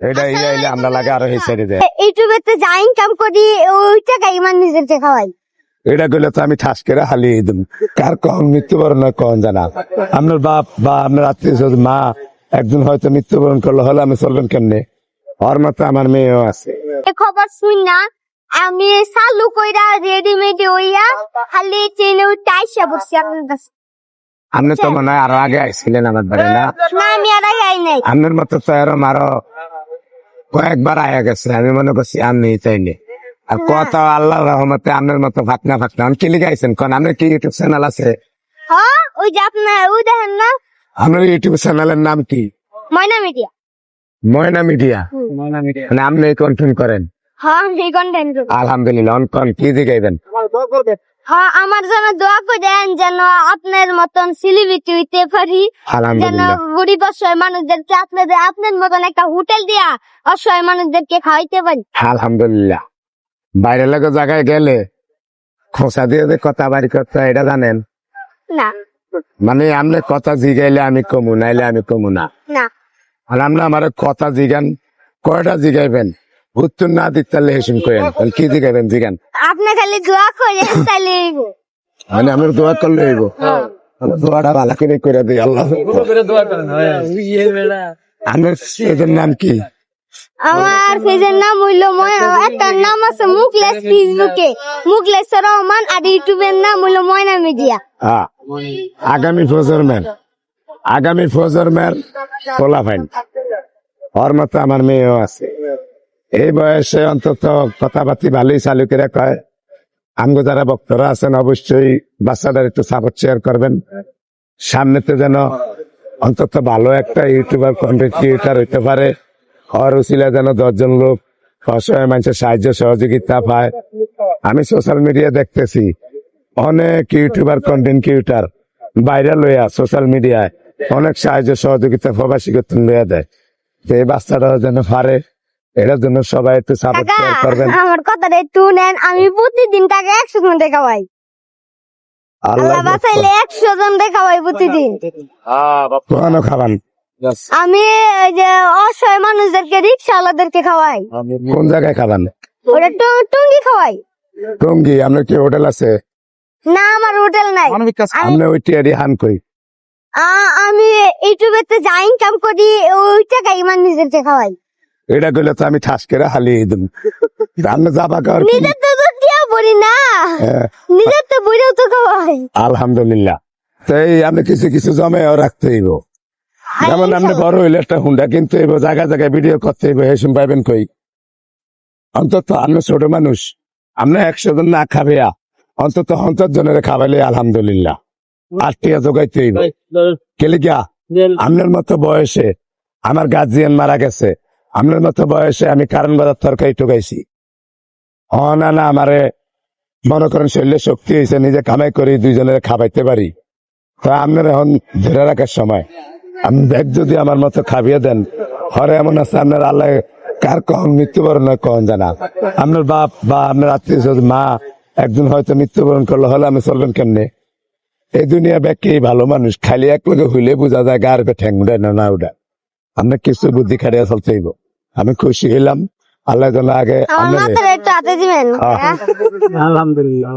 এটা ইলে আমরা লাগে আরো হিসাবে দেয় ইউটিউবে তো যা ইনকাম করি ওই টাকা ইমান নিজেরকে খাওয়াই। এটা গেলে তো আমি ঠাস করে হালিয়ে দিম। কার কখন মৃত্যুবরণ হয় কখন জানা। আপনার বাপ বা আপনার আত্মীয় স্বজন মা একজন হয়তো মৃত্যুবরণ করলো, হলে আমি চলবেন কেমনে? ওর মতো আমার মেয়েও আছে। খবর শুন না, আমি চালু কইরা রেডিমেড হইয়া খালি ট্রেনে টাইসা বসছি আপনার কাছে। আপনি তো মনে হয় আরো আগে আইছিলেন আমার বাড়ি না? না, আমি আর আগে আই নাই। আপনার মতো তো এরম আরো কয়েকবার আয়া গেছে। আমি মনে করছি আপনি চাইলে আর কত আল্লাহ রহমতে আপনার মতো ফাঁকনা কি লিখাইছেন কোন? আপনার কি ইউটিউব চ্যানেল আছে? হ্যাঁ, ওই যে আপনার ওই দেখেন না, আপনার ইউটিউব চ্যানেলের নাম কি? ময়না মিডিয়া। ময়না মিডিয়া। মানে আপনি কন্টেন্ট করেন? হ্যাঁ, আমি কন্টেন্ট করি। আলহামদুলিল্লাহ। অনকন কি দিগাইবেন? হ্যাঁ, আমার জন্য দোয়া করেন যেন আপনার মতন সেলিব্রিটি হইতে পারি, যেন আলহামদুলিল্লাহ। গরিব অসহায় মানুষদেরকে আপনার মতন একটা হোটেল দিয়া অসহায় মানুষদেরকে খাওয়াইতে পারি। আলহামদুলিল্লাহ। বাইরে লাগে জায়গায় গেলে খোঁচা দিয়ে যে কথা বাড়ি করতে হয়, এটা জানেন? না মানে আপনি কথা জিগাইলে আমি কমু, নাইলে আমি কমু না। না, আর আপনি আমার কথা জিগান, কয়টা জিগাইবেন? উত্তর না দিতে হেসুন করেন, তাহলে কি জিগাইবেন জিগান। আপনি খালি দোয়া করেন তাহলে হইব। মানে আমি দোয়া করলে হইব। দোয়াটা ভালো করে করে দিই আল্লাহ। আমার এদের নাম কি? আমার পেজের নাম হইলো একটা নাম আছে মুখলেস ফেসবুকে, মুখলেস রহমান, আর ইউটিউবের নাম হইলো ময়না মিডিয়া। আগামী ফজরম্যান পোলাফাইন ওর মতো আমার মেয়েও আছে। এই বয়সে অন্তত কথাবার্তি ভালোই চালু করে কয়। আমগো যারা বক্তরা আছেন অবশ্যই বাচ্চাদের একটু সাপোর্ট শেয়ার করবেন। সামনেতে যেন অন্তত ভালো একটা ইউটিউবার কন্টেন্ট ক্রিয়েটার হইতে পারে। ওর উচিলা যেন 10 জন লোক অসহায় মানুষের সাহায্য সহযোগিতা পায়। আমি সোশ্যাল মিডিয়া দেখতেছি অনেক ইউটিউবার কন্টেন্ট ক্রিয়েটার ভাইরাল হইয়া সোশ্যাল মিডিয়ায় অনেক সাহায্য সহযোগিতা প্রবাসী লইয়া দেয়। তো এই বাচ্চাটা যেন পারে, এটার জন্য সবাই একটু সাপোর্ট শেয়ার করবেন। আমার কথাটা একটু নেন, আমি প্রতিদিন টাকা 100 জন দেখাবাই। আল্লাহ বাঁচাইলে 100 জন দেখাবাই প্রতিদিন। কখনো খাবান? আমি ওই যে অসহায় মানুষদেরকে, রিক্সাওয়ালাদেরকে খাওয়াই। কোন জায়গায় খাবান? ওটা টুঙ্গি খাওয়াই। টঙ্গি? আপনার কি হোটেল আছে? না, আমার হোটেল নাই। আপনি ওই টিয়ারি হান কই? আমি ইউটিউবে তো যা ইনকাম করি ওই টাকা ইমান নিজেরকে খাওয়াই। এটা গেলে তো আমি ঠাস করে হালিয়ে দিম। আপনি যাবা খাওয়ার? নিজের তো দিয়া বলি না, নিজের তো বইটাও তো খাওয়াই। আলহামদুলিল্লাহ। তো এই আপনি কিছু কিছু জমাও রাখতে হইব। যেমন আপনি বড় হইলে একটা হুন্ডা কিনতে হইব, জায়গায় জায়গায় ভিডিও করতে হইব, হেসুম পাইবেন কই? অন্তত আপনি ছোট মানুষ, আপনি 100 জন না খাবে অন্তত 50 জনের খাবাইলে আলহামদুলিল্লাহ। আর টিয়া জোগাইতে হইব। কেলে গিয়া আপনার মতো বয়সে আমার গার্জিয়ান মারা গেছে, আপনার মতো বয়সে আমি কারণ বাজার তরকারি টোকাইছি। না আমারে মনে করেন শরীরে শক্তি হয়েছে, নিজে কামাই করি 2 জনের খাবাইতে পারি। তো আপনার এখন ধরে রাখার সময়। আপনি দেখ যদি আমার মতো খাবিয়ে দেন, হরে এমন আছে আপনার আল্লাহ কার কখন মৃত্যুবরণ হয় কখন জানা। আপনার বাপ বা আপনার আত্মীয় স্বজন মা একজন হয়তো মৃত্যুবরণ করলো, হলে আমি চলবেন কেমনে? এই দুনিয়া ব্যাগকে ভালো মানুষ খালি এক লগে হইলে বোঝা যায় গার ঠ্যাং উঠে না উঠা। আপনার কিছু বুদ্ধি খাটিয়া চলতে হইব। আমি খুশি হইলাম। আল্লাহ যেন আগে আমার মাথায় একটু হাতে দিবেন। আলহামদুলিল্লাহ।